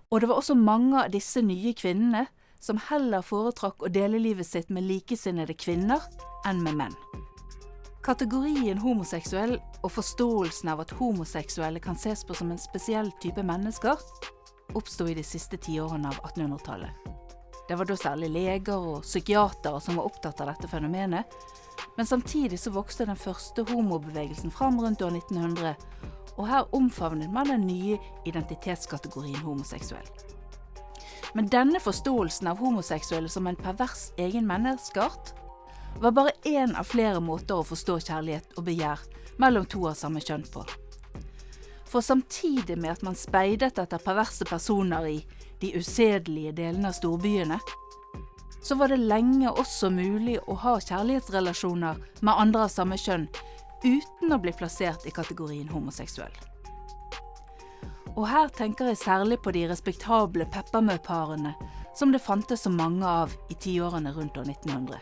Og det var også mange av disse nye kvinnene som heller foretrakk å dele livet sitt med likesinnede kvinner enn med menn. Kategorien homoseksuell og forståelsen av at homoseksuelle kan ses på som en spesiell type mennesker, oppstod i de siste 10 årene av 1800-tallet. Det var da særlig leger og psykiatere som var opptatt av dette fenomenet, men samtidig så vokste den første homobevegelsen fram rundt år 1900, og her omfavnet man den nye identitetskategorien homoseksuell. Men denne forståelsen av homoseksuelle som en pervers egen menneskeart var bare en av flere måter å forstå kjærlighet og begjær mellom to av samme kjønn på. For samtidig med at man speidet etter perverse personer i de usedelige delene av storbyene, så var det lenge også mulig å ha kjærlighetsrelasjoner med andre av samme kjønn uten å bli plassert i kategorien homoseksuell. Og her tenker jeg særlig på de respektable peppermøparene som det fantes så mange av i 10-årene rundt år 1900.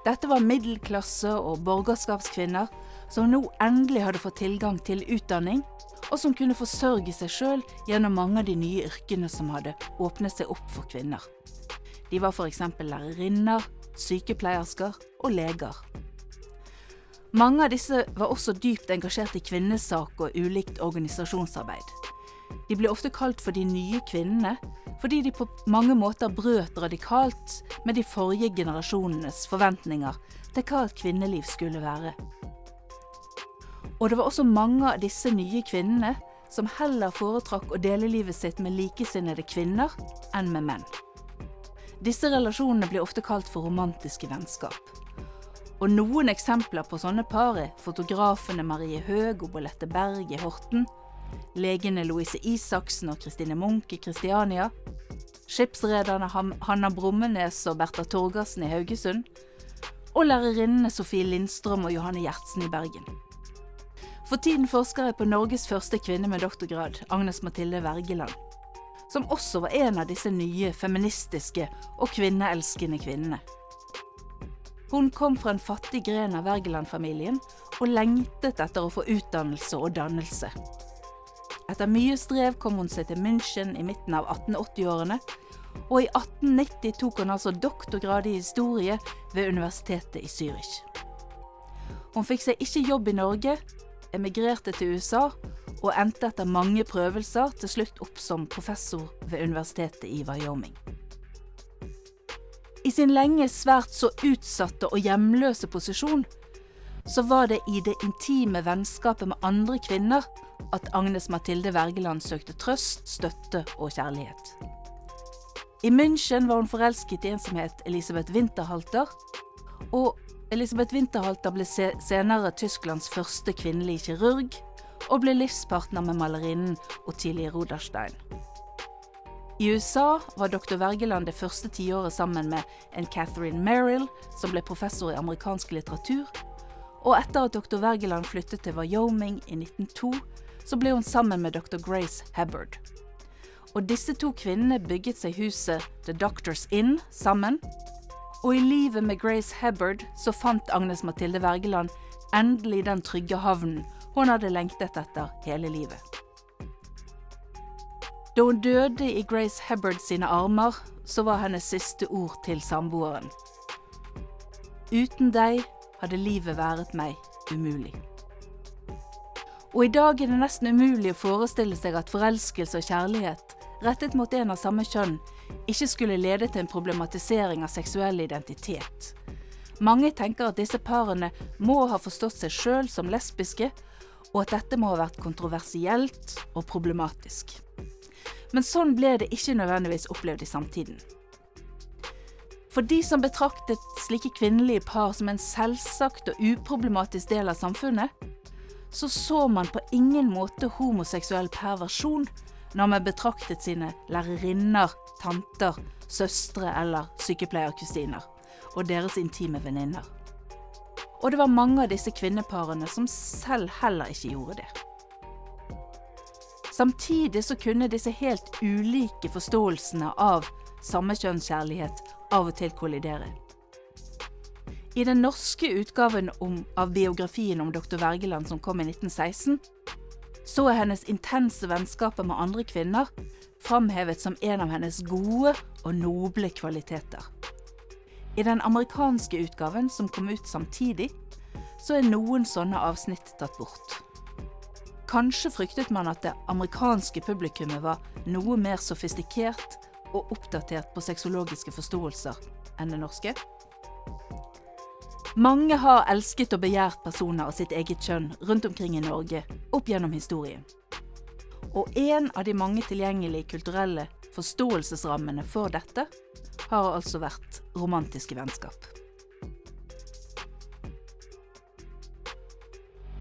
Dette var middelklasse- og borgerskapskvinner som nå endelig hadde fått tilgang til utdanning, og som kunne forsørge seg selv gjennom mange av de nye yrkene som hadde åpnet seg opp for kvinner. De var for eksempel lærerinner, sykepleiersker og leger. Mange av disse var også dypt engasjert i kvinnesak og ulikt organisasjonsarbeid. De ble ofte kalt for de nye kvinnene, fordi de på mange måter brøt radikalt med de forrige generasjonenes forventninger til hva et kvinneliv skulle være. Og det var også mange av disse nye kvinnene som heller foretrakk å dele livet sitt med likesinnede kvinner enn med menn. Disse relasjonene ble ofte kalt for romantiske vennskap. Og noen eksempler på sånne par er fotografene Marie Høeg og Bolette Berg i Horten, legene Louise Isaksen og Kristine Munch i Kristiania, skipsrederne Hanna Brummenes og Bertha Torgersen i Haugesund, og lærerinnene Sofie Lindstrøm og Johanne Gjertsen i Bergen. For tiden forsker jeg på Norges første kvinne med doktorgrad, Agnes Mathilde Wergeland, som også var en av disse nye feministiske og kvinneelskende kvinnene. Hun kom fra en fattig gren av Wergeland-familien og lengtet etter å få utdannelse og dannelse. Etter mye strev kom hun seg til München i midten av 1880-årene, og i 1890 tok hun altså doktorgrad i historie ved universitetet i Zürich. Hun fikk seg ikke jobb i Norge, emigrerte til USA og endte etter mange prøvelser til slutt opp som professor ved universitetet i Wyoming. I sin lenge svært så utsatte og hjemløse posisjon, så var det i det intime vennskapet med andre kvinner at Agnes Mathilde Wergeland søkte trøst, støtte og kjærlighet. I München var hun forelsket i en som het Elisabeth Winterhalter, og Elisabeth Winterhalter ble senere Tysklands første kvinnelige kirurg, og ble livspartner med malerinnen Ottilie Ruderstein. I USA var dr. Wergeland det første 10-året sammen med en Catherine Merrill, som ble professor i amerikansk litteratur, og etter at dr. Wergeland flyttet til Wyoming i 1902, så ble hun sammen med dr. Grace Hubbard. Og disse to kvinnene bygget seg huset The Doctor's Inn sammen, og i livet med Grace Hubbard så fant Agnes Mathilde Wergeland endelig den trygge havnen hun hadde lengtet etter hele livet. Da hun døde i Grace Hubbard sine armer, så var hennes siste ord til samboeren: «Uten deg hadde livet vært meg umulig.» Og i dag er det nesten umulig å forestille seg at forelskelse og kjærlighet rettet mot en av samme kjønn ikke skulle lede til en problematisering av seksuell identitet. Mange tenker at disse parene må ha forstått seg selv som lesbiske, og at dette må ha vært kontroversielt og problematisk. Men sånn ble det ikke nødvendigvis opplevd i samtiden. For de som betraktet slike kvinnelige par som en selvsagt og uproblematisk del av samfunnet, så man på ingen måte homoseksuell perversjon når man betraktet sine lærerinner, tanter, søstre eller sykepleierkusiner, og deres intime venninner. Og det var mange av disse kvinneparene som selv heller ikke gjorde det. Samtidig så kunne disse helt ulike forståelsene av sammekjønnskjærlighet av og til kollidere. I den norske utgaven av biografien om dr. Wergeland som kom i 1916, så hennes intense vennskaper med andre kvinner framhevet som en av hennes gode og noble kvaliteter. I den amerikanske utgaven, som kom ut samtidig, så noen sånne avsnitt tatt bort. Kanskje fryktet man at det amerikanske publikummet var noe mer sofistikert og oppdatert på sexologiske forståelser enn det norske. Mange har elsket og begjært personer av sitt eget kjønn rundt omkring i Norge opp gjennom historien. Og en av de mange tilgjengelige kulturelle forståelsesrammene for dette har altså vært romantiske vennskap.